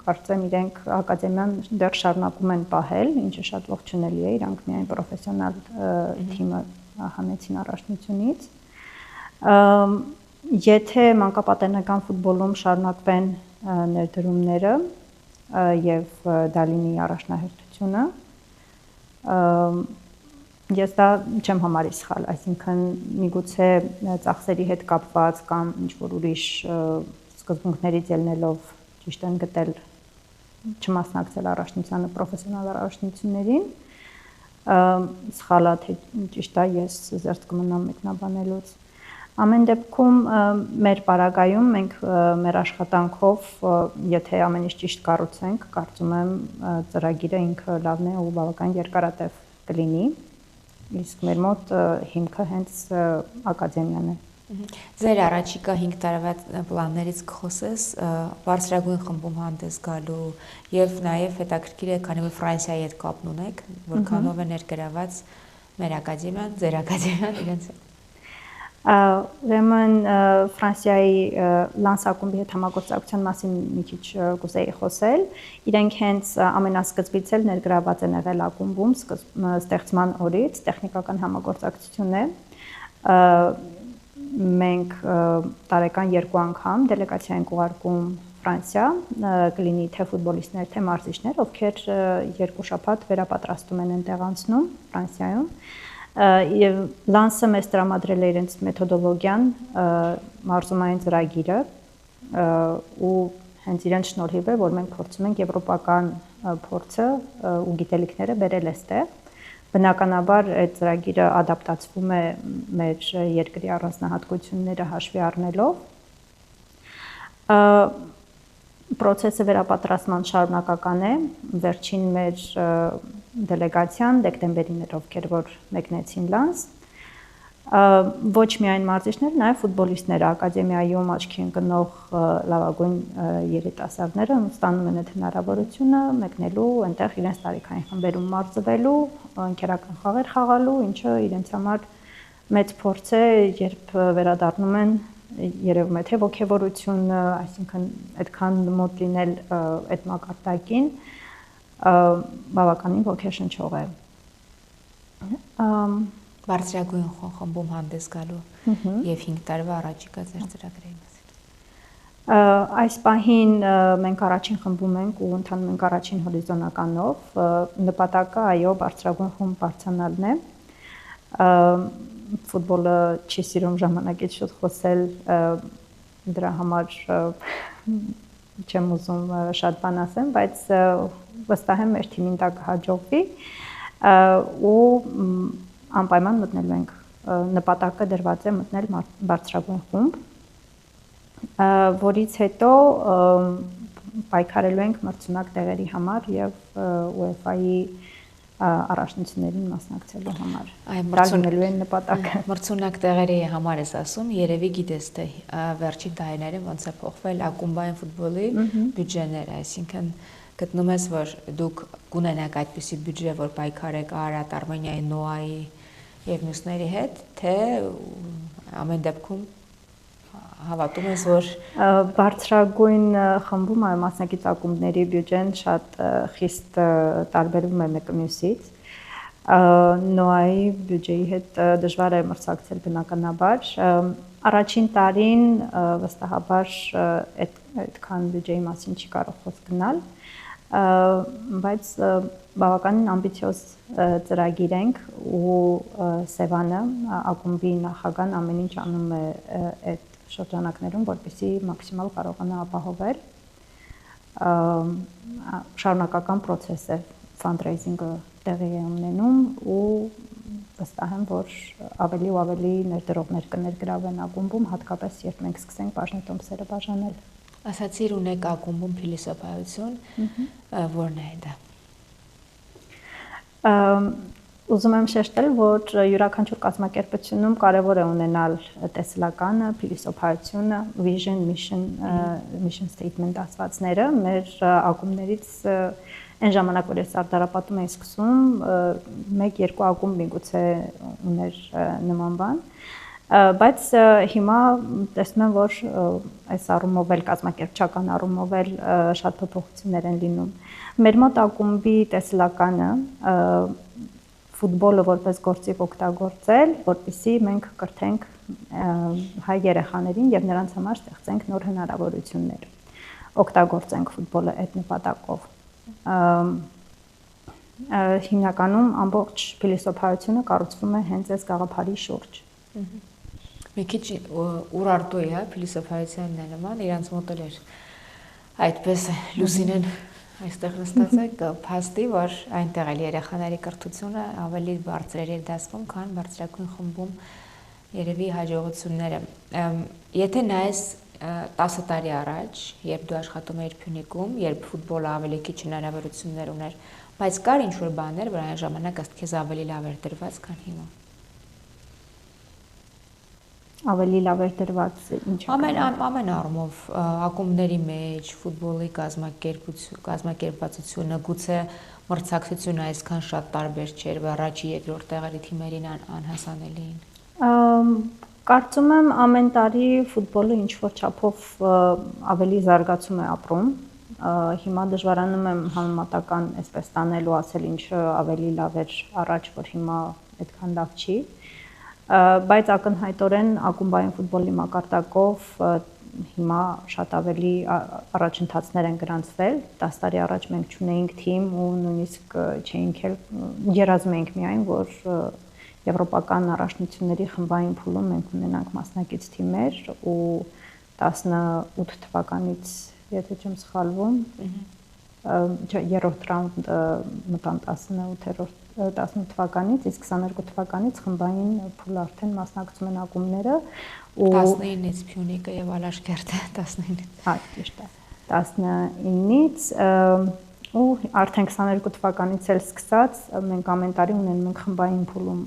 կարծեմ իրենք ակադեմիան դեռ շարունակում են պահել, ինչը շատ ողջունելի է, իրանք միայն պրոֆեսիոնալ թիմը հանեցին առաջնությունից։ Եթե մանկապատենական ֆուտբոլում շարունակվեն ներդրումները եւ դա լինի առաջնահերթությունը, ես դա չեմ համարի սխալ, այսինքն միգուցե ծախսերի հետ կապված կամ ինչ-որ ուրիշ սկզբունքներից ելնելով ճիշտ են գտել չմասնակցել առաջնությանը պրոֆեսիոնալ առաջնություններին, սխալա թե ճիշտ է, ես զերծ կմնամ մեկնաբանելուց։ Ամեն դեպքում մեր պարագայում մենք մեր աշխատանքով, եթե ամեն ինչ ճիշտ կառուցենք, կարծում եմ ծրագիրը ինքը լավն է ու բավական երկարատև կլինի, իսկ մեր մոտ հիմքը հենց ակադեմիան է։ Ձեր առաջիկա 5 տարվա պլաններից կխոսես բարձրագույն խմբում հանդես գալու եւ նաեւ հետաքրքիր է, քանի որ Ֆրանսիայի հետ կապն ունեք, որքանով է ներգրաված մեր ակադեմիան, ձեր ակադեմիան իրենց։ Ուրեմն Ֆրանսիայի Լանս ակումբի հետ համագործակցության մասին մի քիչ կուզեի խոսել։ Իրենք հենց ամենասկզբից էլ ներգրաված են եղել ակումբում ստեղծման օրից, տեխնիկական համագործակցություն է։ Մենք տարեկան 2 անգամ դելեգացիա ենք ուղարկում Ֆրանսիա, կլինի թե ֆուտբոլիստներ, թե մարզիչներ, ովքեր 2 շաբաթ վերապատրաստում են այնտեղ անցնում Ֆրանսիայում։ Եվ Լանսը մեզ տրամադրել է իրենց մեթոդոլոգիան, մարզումային ծրագիրը ու հենց իրենց շնորհիվ է, որ մենք փորձում ենք եվրոպական փորձը ու գիտելիքները բերել այստեղ։ Բնականաբար այդ ծրագիրը ադապտացվում է մեր երկրի առանձնահատկությունները հաշվի առնելով։ Պրոցեսը վերապատրաստման շարունակական է, վերջին մեր դելեգացիան դեկտեմբերին էր, ովքեր որ մեկնեցին Լանս, ոչ միայն մարզիչներ, նաև ֆուտբոլիստները, ակադեմիայում աչքի ընկնող լավագույն երիտասարդները ստանում են այդ հնարավորությունը մեկնելու այնտեղ իրենց տարիքային խմբերում մարզվելու, ընկերական խաղեր խաղալու, ինչը իրենց համար մեծ փորձ է, երբ վերադառնում են երևում է թե ոգևորությունը, այսինքն այդքան մոտ լինել այդ մակարդակին բավականին ոգեշնչող է։ Բարձրագույն խմբում հանդես գալու եւ 5 տարվա առաջիկա ձեր ծրագրերի մասին։ Այս պահին մենք առաջին խմբում ենք ու ընթանում ենք առաջին հորիզոնականով, նպատակը այո բարձրագույն խումբ բարձրանալն է։ Ֆուտբոլը չի սիրում ժամանակից շուտ խոսել, դրա համար չեմ ուզում շատ բան ասեմ, բայց վստահ եմ մեր թիմին դա կհաջողվի ու անպայման մտնելու ենք, նպատակը դրված է մտնել բարձրագույն խումբ, որից հետո պայքարելու ենք մրցունակ տեղերի համար եւ UEFA-ի առաջնություններին մասնակցելու համար։ Դարձնելու են նպատակը։ Մրցունակ տեղերի համար ես ասում, երևի գիտես թե վերջին տարիներին ոնց է փոխվել ակումբային ֆուտբոլի բյուջեները, այսինքն գտնում ես, որ դուք կունենաք այդպիսի բյուջե, որ պայքարեք Արարատ, Արմենիայի, Նոայի եւ մյուսների հետ, թե ամեն դեպքում հավատում ես, որ բարձրագույն խմբում այո մասնակից ակումբների բյուջեն շատ խիստ տարբերվում է մեկը մյուսից։ Նոայի բյուջեի հետ դժվար է մրցակցել բնականաբար։ Առաջին տարին վստահաբար այդքան բյուջեի մասին չի կարող խոսք գնալ, բայց բավականին ամբիցիոզ ծրագիր ենք ու Սևանը ակումբի նախագահն ամեն ինչ անում է այդ շրջանակներում, որպեսզի մաքսիմալ կարողանա ապահովել շարունակական process է fundraising-ը տեղի է ունենում ու վստահ եմ, որ ավելի ու ավելի ներդրողներ կներգրավեն ակումբում, հատկապես երբ մենք սկսենք բաժնետոմսերը բաժանել։ Ասացիր ունեք ակումբում փիլիսոփայություն, որն է դա։ Ուզում եմ շեշտել, որ յուրաքանչյուր կազմակերպությունում կարևոր է ունենալ տեսլականը, փիլիսոփայությունը, vision, mission statement ասվածները, մեր ակումբներից այն ժամանակ, որ ես Սարդարապատում էի սկսում, 1-2 ակումբ միգուցե ուներ նման բան, բայց հիմա տեսնում եմ, որ այս առումով էլ կազմակերպչական առումով էլ շատ փոփոխություններ են լինում։ Մեր մոտ ակումբի տեսլականը ֆուտբոլը որպես գործիք օգտագործել, որպեսզի մենք կրթենք հայ երեխաներին եւ նրանց համար ստեղծենք նոր հնարավորություններ։ Օգտագործենք ֆուտբոլը այդ նպատակով։ Հիմնականում ամբողջ փիլիսոփայությունը կառուցվում է հենց այս գաղափարի շուրջ։ Մի քիչ Ուրարտու է, փիլիսոփայության նման, իրանց մոտ էր այդպես Լուսինեն այստեղ նստած է, փաստի, որ այնտեղ էլ երեխաների կրթությունը ավելի բարձր էր դասվում, քան բարձրագույն խմբում երևի հաջողությունները։ Եթե նայես 10 տարի առաջ, երբ դու աշխատում էիր Փյունիկում, երբ ֆուտբոլը ավելի քիչ հնարավորություններ ուներ, բայց կար ինչ-որ բաներ, որ այն ժամանակ ըստ քեզ ավելի լավ էր դրված, քան հիմա։ Ավելի լավ էր դրված ինչ ամեն առումով ակումբների մեջ ֆուտբոլի կազմակերպվածությունը գուցե մրցակցությունը այսքան շատ տարբեր չէր, առաջի երկրորդ տեղերի թիմերին անհասանելի էին։ Կարծում եմ ամեն տարի ֆուտբոլը ինչ որ չափով ավելի զարգացում է ապրում։ Հիմա դժվարանում եմ համեմատական այսպես տանել ու ասել ինչը ավելի լավ էր առաջ, որ հիմա այդքան լավ չի։ Բայց ակնհայտորեն ակումբային ֆուտբոլի մակարդակով հիմա շատ ավելի առաջընթացներ են գրանցվել։ 10 տարի առաջ մենք չունեինք թիմ ու նույնիսկ չէինք էլ երազում էինք միայն, որ եվրոպական առաջնությունների խմբային փուլում մենք ունենանք մասնակից թիմեր ու 18 թվականից, եթե չեմ սխալվում, երրորդ ռաունդ մտան 18 թվականից, իսկ 22 թվականից խմբային փուլ արդեն մասնակցում են ակումբները ու 19-ից Փյունիկը եւ Ալաշկերտը 19-ից։ Հա, ճիշտ է։ 19-ից ու արդեն 22 թվականից էլ սկսած մենք ամեն տարի ունենում ենք խմբային փուլում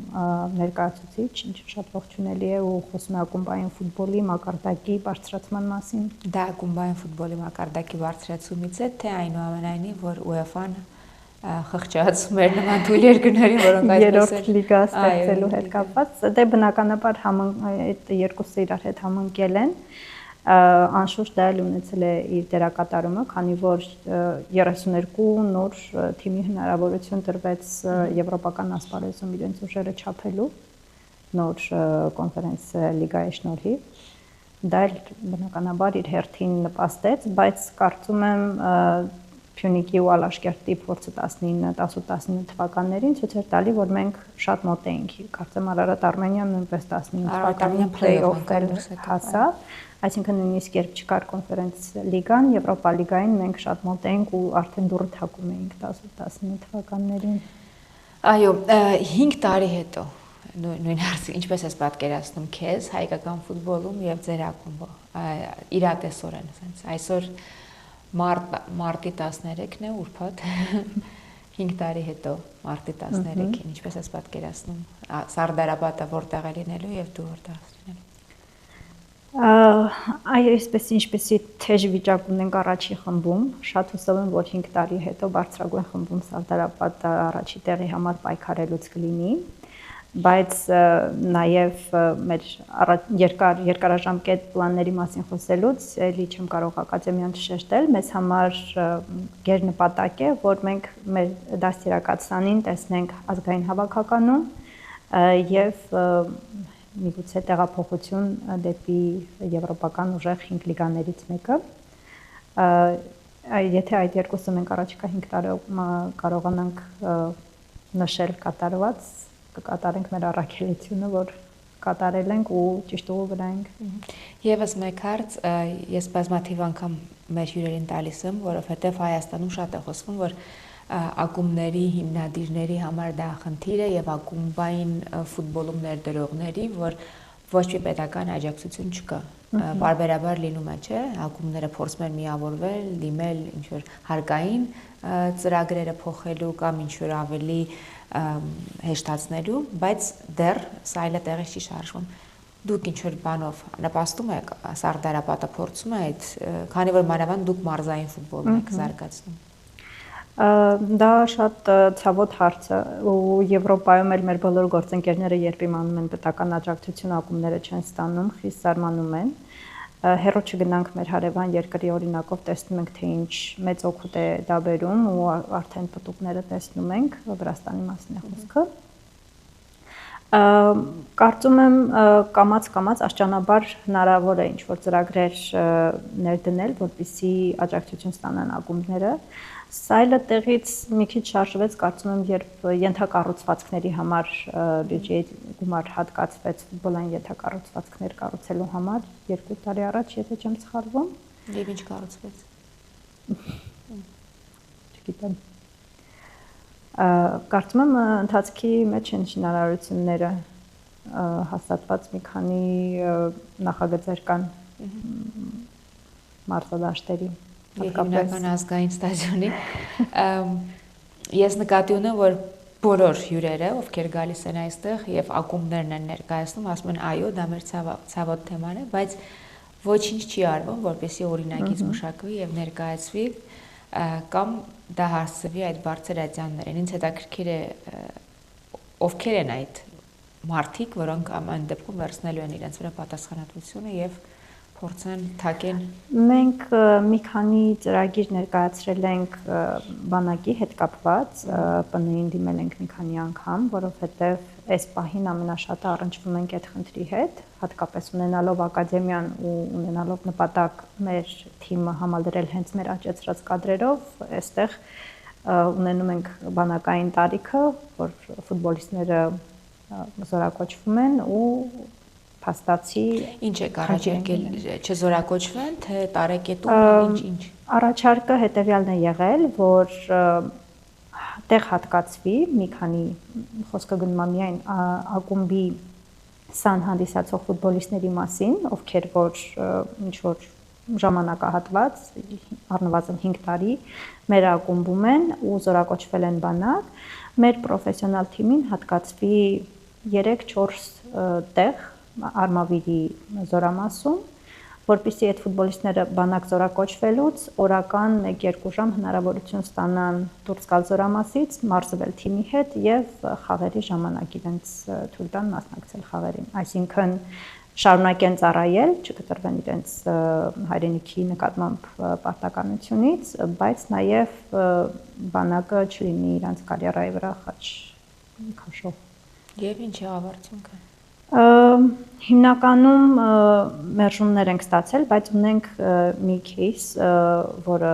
ներկայացուցիչ, ինչը շատ ողջունելի է ու խոսում է ակումբային ֆուտբոլի մակարդակի բարձրացման մասին։ Դա ակումբային ֆուտբոլի մակարդակի բարձրացումից է, թե այնուամենայնիվ, որ UEFA-ն խղճացում էր նման թույլ երկրներին, որոնք այդպես երրորդ լիգա ստեղծելու հետ կապված, դե բնականաբար այդ երկուսը իրար հետ համընկել են։ Անշուշտ դա էլ ունեցել է իր դերակատարումը, քանի որ 32 նոր թիմի հնարավորություն տրվեց եվրոպական ասպարեզում իրենց ուժերը չափելու նոր կոնֆերենս լիգայի շնորհիվ։ Դա էլ բնականաբար իր հերթին նպաստեց, բայց կարծում եմ Փյունիկի ու Ալաշկերտի փորձը 19-19 թվականներին ցույց էր տալի, որ մենք շատ մոտ էինք։ Կարծեմ Արարատ Արմենիան նույնպես 19 թվականին play-off-ել հասավ, այսինքն նույնիսկ երբ չկար կոնֆերենս լիգան, Եվրոպա լիգային մենք շատ մոտ էինք ու արդեն դուռը թակում էինք 18-19 թվականներին։ Այո, 5 տարի հետո նույն հարցը ինչպես ես պատկերացնում քեզ հայկական ֆուտբոլում եւ ձեր ակումբը իրատեսորեն ասենց այսօր մարտի 13-ն է ուրբաթ 5 տարի հետո մարտի 13-ին ինչպես ես պատկերացնում Սարդարապատը որտեղ է լինելու եւ դու որտեղ ես լինելու։ Այո, ինչպեսի թեժ վիճակ ունենք առաջի խմբում, շատ հուսով եմ, որ 5 տարի հետո բարձրագույն խմբում Սարդարապատը առաջի տեղի համար պայքարելուց կլինի, բայց նաև մեր երկարաժամկետ պլանների մասին խոսելուց էլի չեմ կարող ակադեմիան չշեշտել, մեզ համար գերնպատակ է, որ մենք մեր դաստիարակացանին տեսնենք ազգային հավաքականում եւ միգուցե տեղափոխություն դեպի եվրոպական ուժեղ 5 լիգաներից մեկը։ Եթե այդ երկուսը մենք առաջիկա 5 տարում կարողանանք նշել կատարված, կկատարենք մեր առաքելությունը, որ կատարել ենք ու ճիշտ ուղու վրա ենք։ Եվս մեկ հարց, ես բազմաթիվ անգամ մեր հյուրերին տալիս եմ, որովհետև Հայաստանում շատ է խոսվում, որ ակումբների հիմնադիրների համար դա խնդիր է եւ ակումբային ֆուտբոլում ներդրողների, որ ոչ մի պետական աջակցություն չկա։ Բարբերաբար լինում է, չէ՞, ակումբները փորձում են միավորվել, դիմել ինչ որ հարկային ծրագրերը փոխելու կամ ինչ որ ավելի հեշտացնելու, բայց դեռ սա այլ տեղից չի շարժվում։ Դուք ինչ որ բանով նպաստում եք, Սարդարապետը փորձում է այդ, քանի որ մանավանդ դուք մարզային ֆուտբոլն եք զարգացնում։ Դա շատ ցավոտ հարց է ու Եվրոպայում էլ մեր բոլոր գործընկերները երբ իմանում են պետական աջակցություն ակումբները չեն ստանում, խիստ զարմանում են։ Հեռու չգնանք մեր հարևան երկրի օրինակով տեսնում ենք թե ինչ մեծ օգուտ է դա բերում ու արդեն պտուղները տեսնում ենք, Վրաստանի մասին է խոսքը։ Կարծում եմ կամաց աշճանաբար հնարավոր է ինչ-որ ծրագրեր ներդնել, որպեսզի աջակցություն ստանան ակումբները։ Սա այլ տեղից մի քիչ շարժվեց, կարծում եմ, երբ ենթակառուցվածքների համար բյուջեի գումար հատկացվեց ֆուտբոլային ենթակառուցվածքներ կառուցելու համար 2 տարի առաջ, եթե չեմ սխալվում։ Եվ ինչ կառուցվեց։ Չգիտեմ։ Կարծում եմ ընթացքի մեջ են շինարարությունները հաստատված մի քանի նախագծեր կան մարզադաշտերի, հիմնական ազգային ստադիոնի։ Ես նկատի ունեմ, որ բոլոր հյուրերը, ովքեր գալիս են այստեղ եւ ակումբներն են ներկայացնում, ասում են այո, դա մեր ցավոտ թեման է, բայց ոչինչ չի արվում, որպեսզի օրինագիծ մշակվի եւ ներկայացվի կամ դա հասցվի այդ բարձր ատյաններին։ Ինձ հետաքրքիր է ովքեր են այդ մարդիկ, որոնք ամեն դեպքում վերցնելու են իրենց վրա պատասխանատվությունը եւ փորձեն թակեն։ Մենք մի քանի ծրագիր ներկայացրել ենք բանակի հետ կապված, ՊՆ-ին դիմել ենք մի քանի անգամ, որովհետեւ այս պահին ամենաշատը առնչվում ենք այդ խնդրի հետ, հատկապես ունենալով ակադեմիան ու ունենալով նպատակ մեր թիմը համալրել հենց մեր աճեցրած կադրերով, այստեղ ունենում ենք բանակային տարիքը, որ ֆուտբոլիստները զորակոչվում են ու փաստացի ինչ է առաջարկել չզորակոչվեն, թե տարեկետում ինչ։ Առաջարկը հետեւյալն է եղել, որ տեղ հատկացվի մի քանի խոսքը գնում է միայն ակումբի սան հանդիսացող ֆուտբոլիստների մասին, ովքեր որ ինչ որ ժամանակահատված առնվազն 5 տարի մեր ակումբում են ու զորակոչվել են բանակ, մեր պրոֆեսիոնալ թիմին հատկացվի 3-4 տեղ Արմավիրի զորամասում, որպեսզի այդ ֆուտբոլիստները բանակ զորակոչվելուց օրական 1-2 ժամ հնարավորություն ստանան դուրս գալ զորամասից, մարզվել թիմի հետ եւ խաղերի ժամանակ իրենց թույլ տան մասնակցել խաղերին։ Այսինքն շարունակեն ծառայել, չկտրվեն իրենց հայրենիքի նկատմամբ պարտականությունից, բայց նաեւ բանակը չլինի իրենց կարիերայի վրա քաշող։ Եվ ինչ է արդյունքը։ Հիմնականում մերժումներ ենք ստացել, բայց ունենք մի кейս, որը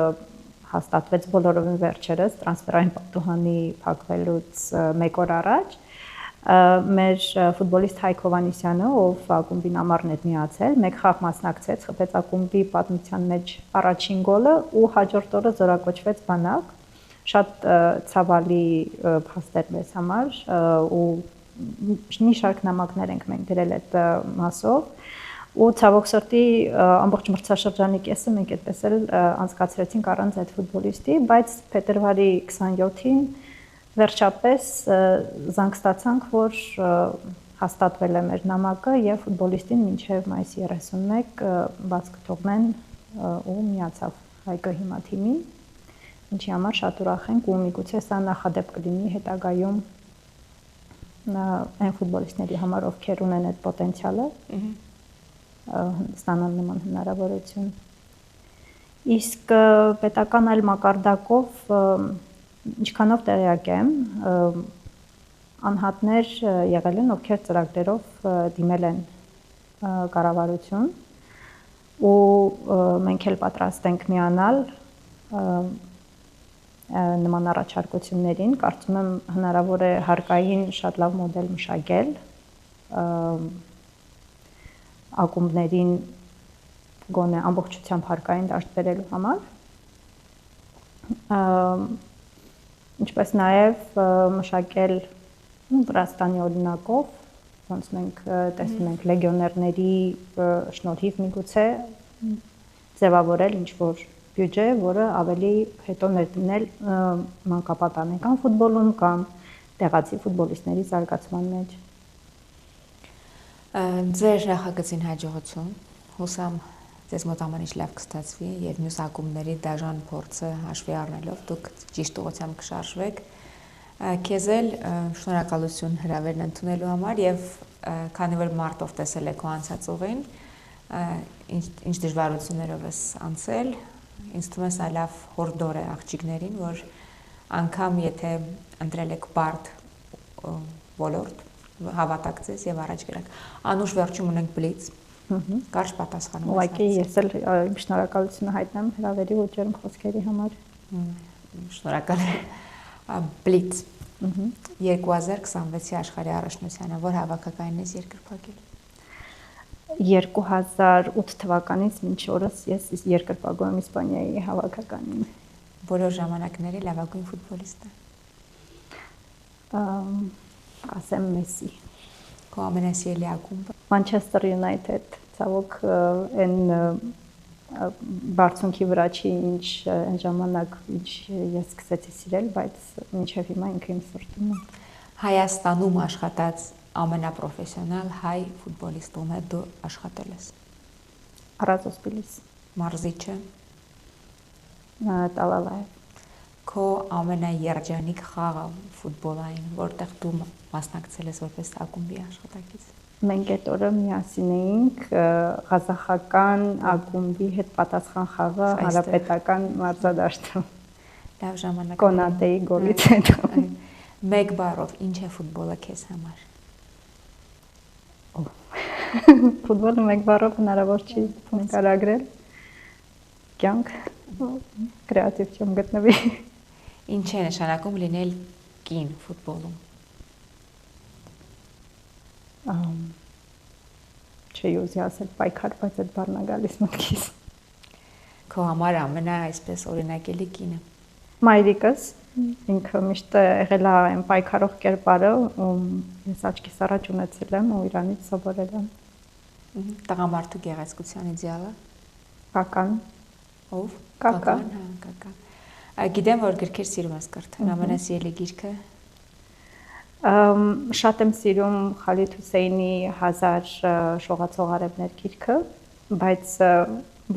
հաստատվեց բոլորովին վերջերս տրանսֆերային պատուհանի փակվելուց 1 օր առաջ։ Մեր ֆուտբոլիստ Հայկ Հովհաննիսյանը, ով ակումբին ամառն էր միացել, մեկ խաղ մասնակցեց, խփեց ակումբի պատմության մեջ առաջին գոլը ու հաջորդ օրը զորակոչվեց բանակ։ Շատ ցավալի փաստ էր մեզ համար ու մի շարք նամակներ ենք մենք գրել այդ մասով ու ցավոք սրտի ամբողջ մրցաշրջանի կեսը մենք այդպես էլ անցկացրեցինք առանց այդ ֆուտբոլիստի, բայց փետրվարի 27-ին վերջապես զանգ ստացանք, որ հաստատվել է մեր նամակը եւ ֆուտբոլիստին մինչեւ մայիսի 31 բաց կթողնեն ու միացավ Հայկը հիմա թիմին, ինչի համար շատ ուրախ ենք ու միգուցե սա նախադեպ կլինի հետագայում այն ֆուտբոլիստների համար, ովքեր ունեն այդ պոտենցիալը, ստանան նման հնարավորություն։ Իսկ պետական այլ մակարդակով ինչքանով տեղյակ եմ, անհատներ եղել են, ովքեր ծրագրերով դիմել են կառավարություն ու մենք էլ պատրաստ ենք միանալ նման առաջարկություններին, կարծում եմ հնարավոր է հարկային շատ լավ մոդել մշակել ակումբներին գոնե ամբողջությամբ հարկային դաշտ բերելու համար, ինչպես նաև մշակել Վրաստանի օրինակով, ոնց մենք տեսնում ենք լեգիոներների շնորհիվ միգուցե ձևավորել ինչ-որ բյուջե, որը ավելի հետո ներդնել մանկապատանեկան ֆուտբոլում կամ տեղացի ֆուտբոլիստների զարգացման մեջ։ Ձեր նախագծին հաջողություն, հուսամ ձեզ մոտ ամեն ինչ լավ կստացվի եւ մյուս ակումբների դաժան փորձը հաշվի առնելով դուք ճիշտ ուղղությամբ կշարժվեք։ Քեզ էլ շնորհակալություն հրավերն ընդունելու համար եւ քանի որ մարտով տեսել եք քո անցած ուղին, ինչ դժվարություններով ես անցել, ինձ թվում է սա լավ հորդոր է աղջիկներին, որ անգամ եթե ընտրել եք բարդ ոլորտ, հավատաք ձեզ եւ առաջ գնաք։ Անուշ վերջում ունենք բլից։ Կարճ պատասխանում։ Ուղղակի ես էլ շնորհակալություն հայտնեմ հրավերի ու ջերմ խոսքերի համար։ Շնորհակալ եմ։ Բլից 2026-ի աշխարհի առաջնությանը որ հավաքականին ես երկրպագել։ 2008 թվականից մինչ օրս ես երկրպագում եմ Իսպանիայի հավաքականին։ Բոլոր ժամանակների լավագույն ֆուտբոլիստը։ Ասեմ Մեսսի։ Քո ամենասիրելի ակումբը։ Manchester United, ցավոք այն բարձունքի վրա չի, ինչ այն ժամանակ ինչ ես սկսեցի սիրել, բայց մինչև հիմա ինքը իմ սրտում է։ Հայաստանում աշխատած ամենապրոֆեսիոնալ հայ ֆուտբոլիստում է դու աշխատել ես։ Արազոսպիլիս։ Մարզիչը։ Տալալաև։ Քո ամենաերջանիկ խաղը ֆուտբոլային, որտեղ դու մասնակցել ես որպես ակումբի աշխատակից։ Մենք այդ օրը միասին էինք ղազախական ակումբի հետ պատասխան խաղը հանրապետական մարզադաշտում։ Լավ ժամանակ։ Կոնատեի գոլից հետո։ Մեկ բառով ինչ է ֆուտբոլը քեզ համար։ Ֆուտբոլը մեկ բառով հնարավոր չի նկարագրել։ Կյանք, կրեատիվություն գտնվի։ Ինչ է նշանակում լինել կին ֆուտբոլում։ Չի ուզի ասել պայքար, բայց այդ բառն է գալիս մտքից։ Քո համար ամենա այսպես օրինակելի կինը։ Մայրիկս, ինքը միշտ եղել է այն պայքարող կերպարը, ես աչքիս առաջ ունեցել եմ ու իրանից սովորել եմ։ Տղամարդու գեղեցկության իդեալը։ Կական։ Ով։ Կական։ Կական։ Գիտեմ, որ գրքեր սիրում ես կարդալ, ամենասիրելի գիրքը։ Շատ եմ սիրում Խալիդ Հուսեյնի 1000 շողացող արևներ գիրքը, բայց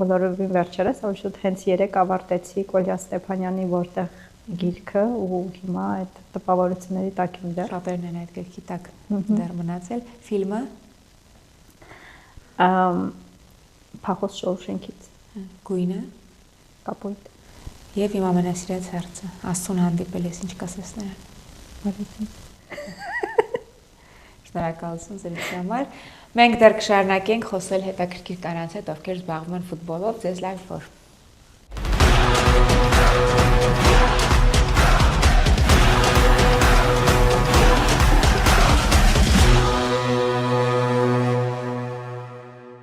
բոլորովին վերջերս ոչ շուտ հենց 3 ավարտեցի Կոլյա Ստեփանյանի որտեղ գիրքը ու հիմա այդ տպավորությունների տակ եմ դեռ։ Շատերն են այդ գրքի տակ դեռ մնացել։ Ֆիլմը Փախոս Շոուշենքից։ Գույնը Կապույտ։ Եվ իմ ամենասիրած հարցը, Աստծուն հանդիպել ես, ինչ կասես նրան։ Բարություն։ Շնորհակալություն ձեզ համար։ Մենք դեռ կշարունակենք խոսել հետաքրքիր կանանց հետ, ովքեր զբաղվում են ֆուտբոլով, ձեզ լավ օր։